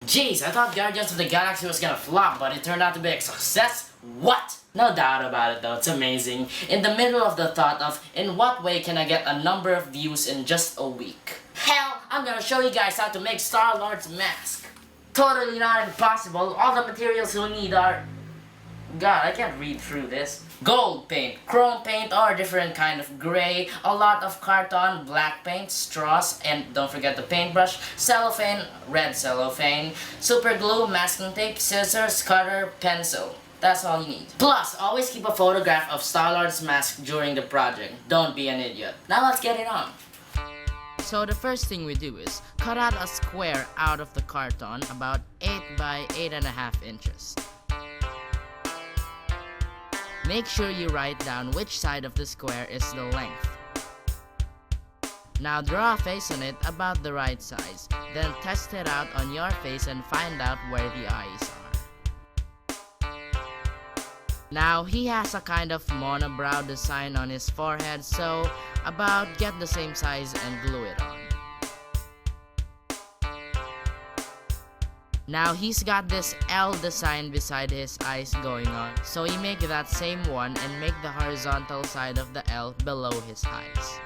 Jeez, I thought Guardians of the Galaxy was gonna flop, but it turned out to be a success? What? No doubt about it though, it's amazing. In the middle of the thought of, in what way can I get a number of views in just a week? Hell, I'm gonna show you guys how to make Star-Lord's mask. Totally not impossible, all the materials you'll need are... God, I can't read through this. Gold paint, chrome paint or different kind of gray, a lot of carton, black paint, straws, and don't forget the paintbrush, cellophane, red cellophane, super glue, masking tape, scissors, cutter, pencil. That's all you need. Plus, always keep a photograph of Star-Lord's mask during the project. Don't be an idiot. Now let's get it on. So the first thing we do is cut out a square out of the carton about 8 by 8.5 inches. Make sure you write down which side of the square is the length. Now draw a face on it about the right size, then test it out on your face and find out where the eyes are. Now he has a kind of monobrow design on his forehead, so about get the same size and glue it on. Now he's got this L design beside his eyes going on, so you make that same one and make the horizontal side of the L below his eyes.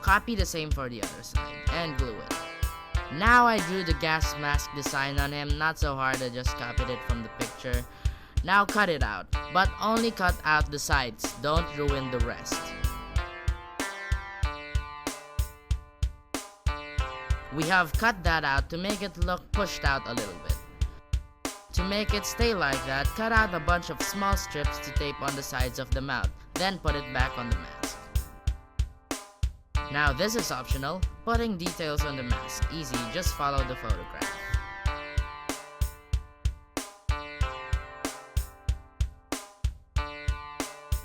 Copy the same for the other side and glue it. Now I drew the gas mask design on him, not so hard, I just copied it from the picture. Now cut it out, but only cut out the sides, don't ruin the rest. We have cut that out to make it look pushed out a little bit. To make it stay like that, cut out a bunch of small strips to tape on the sides of the mouth, then put it back on the mask. Now this is optional, putting details on the mask, easy, just follow the photograph.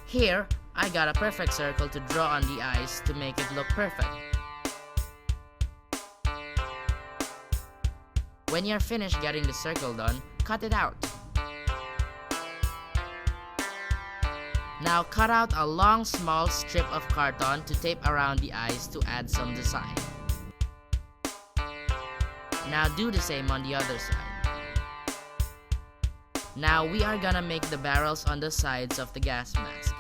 Here, I got a perfect circle to draw on the eyes to make it look perfect. When you're finished getting the circle done, cut it out. Now cut out a long small strip of carton to tape around the eyes to add some design. Now do the same on the other side. Now we are gonna make the barrels on the sides of the gas mask.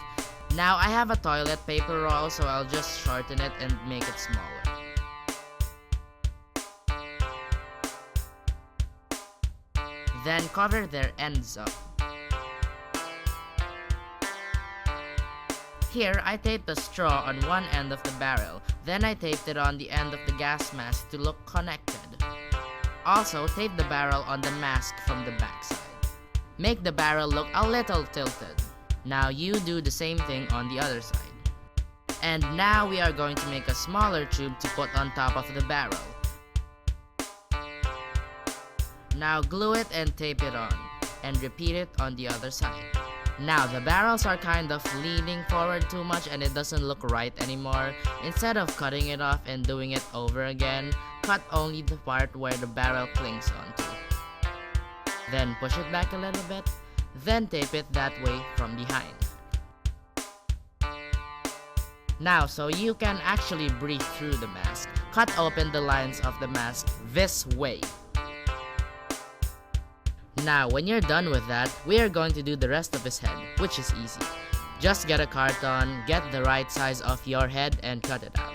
Now I have a toilet paper roll, so I'll just shorten it and make it smaller. Then cover their ends up. Here, I taped a straw on one end of the barrel, then I taped it on the end of the gas mask to look connected. Also, tape the barrel on the mask from the backside. Make the barrel look a little tilted. Now you do the same thing on the other side. And now we are going to make a smaller tube to put on top of the barrel. Now glue it and tape it on, and repeat it on the other side. Now the barrels are kind of leaning forward too much and it doesn't look right anymore. Instead of cutting it off and doing it over again, cut only the part where the barrel clings onto. Then push it back a little bit, then tape it that way from behind. Now, so you can actually breathe through the mask, cut open the lines of the mask this way. Now, when you're done with that, we are going to do the rest of his head, which is easy. Just get a carton, get the right size of your head, and cut it out.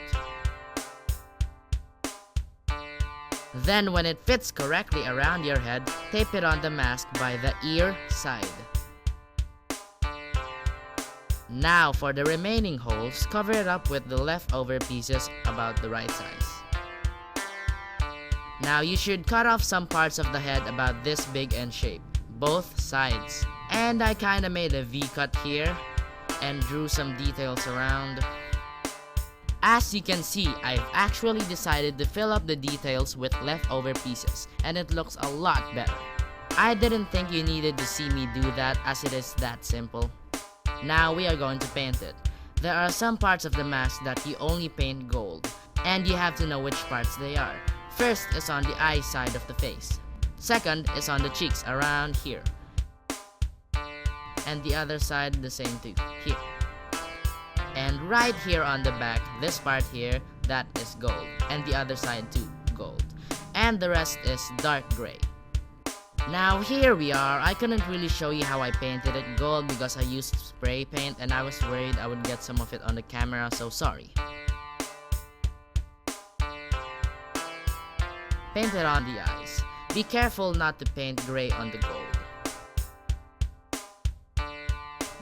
Then, when it fits correctly around your head, tape it on the mask by the ear side. Now, for the remaining holes, cover it up with the leftover pieces about the right size. Now you should cut off some parts of the head about this big in shape, both sides. And I kinda made a V cut here and drew some details around. As you can see, I've actually decided to fill up the details with leftover pieces, and it looks a lot better. I didn't think you needed to see me do that, as it is that simple. Now we are going to paint it. There are some parts of the mask that you only paint gold, and you have to know which parts they are. First is on the eye side of the face. Second is on the cheeks around here. And the other side the same too, here. And right here on the back, this part here, that is gold. And the other side too, gold. and the rest is dark gray. Now here we are. I couldn't really show you how I painted it gold because I used spray paint and I was worried I would get some of it on the camera, so sorry. Paint it on the eyes. Be careful not to paint gray on the gold.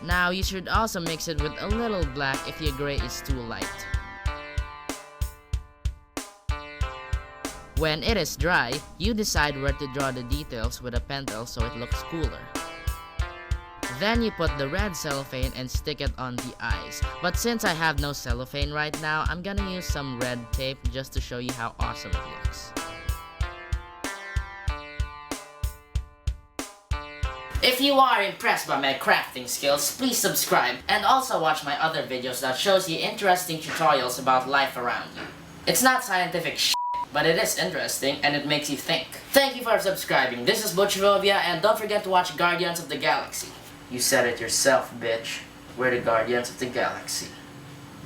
Now you should also mix it with a little black if your gray is too light. When it is dry, you decide where to draw the details with a pencil so it looks cooler. Then you put the red cellophane and stick it on the eyes. But since I have no cellophane right now, I'm gonna use some red tape just to show you how awesome it looks. If you are impressed by my crafting skills, please subscribe and also watch my other videos that shows you interesting tutorials about life around you. It's not scientific shit, but it is interesting and it makes you think. Thank you for subscribing. This is Butcherovia, and don't forget to watch Guardians of the Galaxy. You said it yourself, bitch. We're the Guardians of the Galaxy.